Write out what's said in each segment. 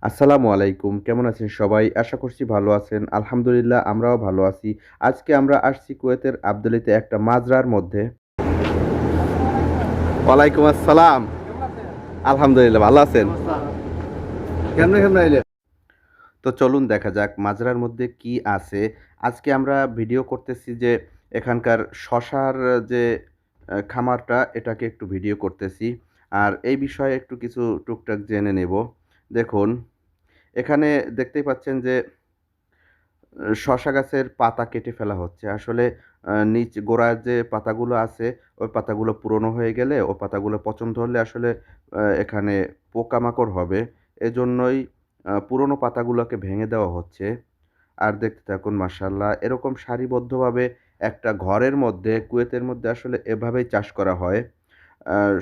আসসালামু আলাইকুম। কেমন আছেন সবাই? আশা করছি ভালো আছেন। আলহামদুলিল্লাহ আমরাও ভালো আছি। আজকে আমরা আসছি কুয়েতের আবদুলিতে একটা মাজরার মধ্যে। ওয়ালাইকুম আসসালাম। আলহামদুলিল্লাহ ভালো আছেন? কেমনে কেমনে আইলে? তো চলুন দেখা যাক মাজরার মধ্যে কি আছে। আজকে আমরা ভিডিও করতেছি যে এখানকার শশার যে খামারটা এটাকে একটু ভিডিও করতেছি। আর এই বিষয়ে একটু কিছু টুকটাক জেনে নেব। দেখুন, এখানে দেখতেই পাচ্ছেন যে শশা গাছের পাতা কেটে ফেলা হচ্ছে। আসলে নিচ গোড়ার যে পাতাগুলো আছে, ওই পাতাগুলো পুরনো হয়ে গেলে, ও পাতাগুলো পচন ধরলে আসলে এখানে পোকামাকড় হবে। এজন্যই পুরনো পাতাগুলোকে ভেঙে দেওয়া হচ্ছে। আর দেখতে থাকুন মাশাআল্লাহ এরকম সারিবদ্ধভাবে একটা ঘরের মধ্যে, কুয়েতের মধ্যে আসলে এভাবেই চাষ করা হয়।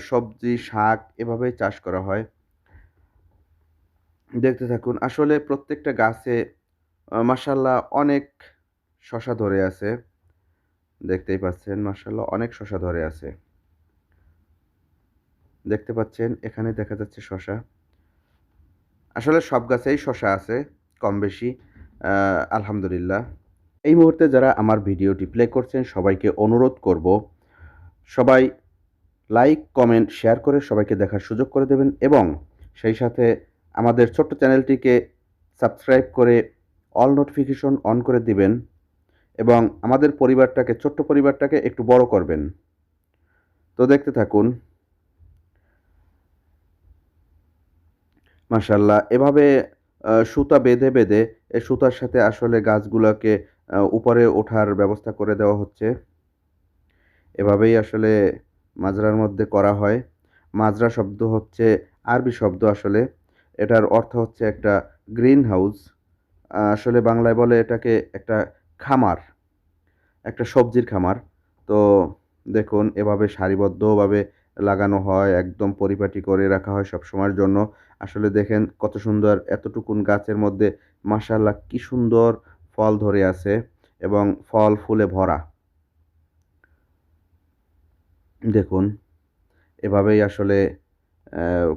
সবজি, শাক এভাবেই চাষ করা হয়। দেখতে থাকুন। আসলে প্রত্যেকটা গাছে মাশাআল্লাহ অনেক শশা ধরে আছে। দেখতেই পাচ্ছেন মাশাআল্লাহ অনেক শশা ধরে আছে। দেখতে পাচ্ছেন এখানে দেখা যাচ্ছে শশা। আসলে সব গাছেই শশা আছে কমবেশি। আ আলহামদুলিল্লাহ। এই মুহূর্তে যারা আমার ভিডিওটি প্লে করছেন সবাইকে অনুরোধ করব, সবাই লাইক, কমেন্ট, শেয়ার করে সবাইকে দেখার সুযোগ করে দেবেন এবং সেই সাথে আমাদের ছোট্ট চ্যানেলটিকে সাবস্ক্রাইব করে অল নোটিফিকেশন অন করে দিবেন এবং আমাদের পরিবারটাকে, ছোট্ট পরিবারটাকে একটু বড় করবেন। তো দেখতে থাকুন। মাশাআল্লাহ এভাবে সুতা বেঁধে, বেঁধে এই সুতার সাথে আসলে গাছগুলাকে উপরে ওঠার ব্যবস্থা করে দেওয়া হচ্ছে। এভাবেই আসলে মাজরার মধ্যে করা হয়। মাজরা শব্দ হচ্ছে আরবি শব্দ আসলে। এটার অর্থ হচ্ছে একটা গ্রিন হাউস। আসলে বাংলায় বলে এটাকে একটা খামার, একটা সবজির খামার। তো দেখুন এভাবে সারিবদ্ধভাবে লাগানো হয়, একদম পরিপাটি করে রাখা হয় সবসময়ের জন্য। আসলে দেখেন কত সুন্দর এতটুকুন গাছের মধ্যে মাশাআল্লাহ কি সুন্দর ফল ধরে আছে এবং ফল ফুলে ভরা। দেখুন এভাবেই আসলে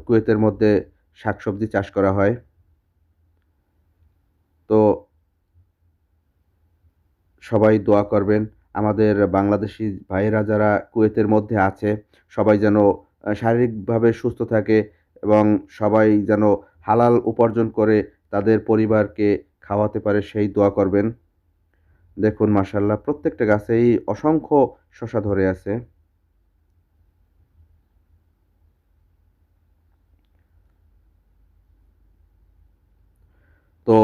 কুয়েতের মধ্যে শাকসবজি চাষ করা হয়। তো সবাই দোয়া করবেন। আমাদের বাংলাদেশী ভাইয়েরা যারা কুয়েতের মধ্যে আছে, সবাই যেন শারীরিকভাবে সুস্থ থাকে এবং সবাই যেন হালাল উপার্জন করে তাদের পরিবারকে খাওয়াতে পারে সেই দোয়া করবেন। দেখুন মাশাআল্লাহ প্রত্যেকটা গাছেই অসংখ্য শশা ধরে আছে। তো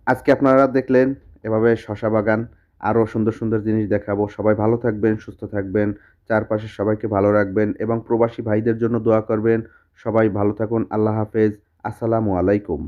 আজকে আপনারা দেখলেন এভাবে শশা বাগান। আরও সুন্দর, সুন্দর জিনিস দেখাবো। সবাই ভালো থাকবেন, সুস্থ থাকবেন। চারপাশের সবাইকে ভালো রাখবেন এবং প্রবাসী ভাইদের জন্য দোয়া করবেন। সবাই ভালো থাকুন। আল্লাহ হাফেজ। আসসালামু আলাইকুম।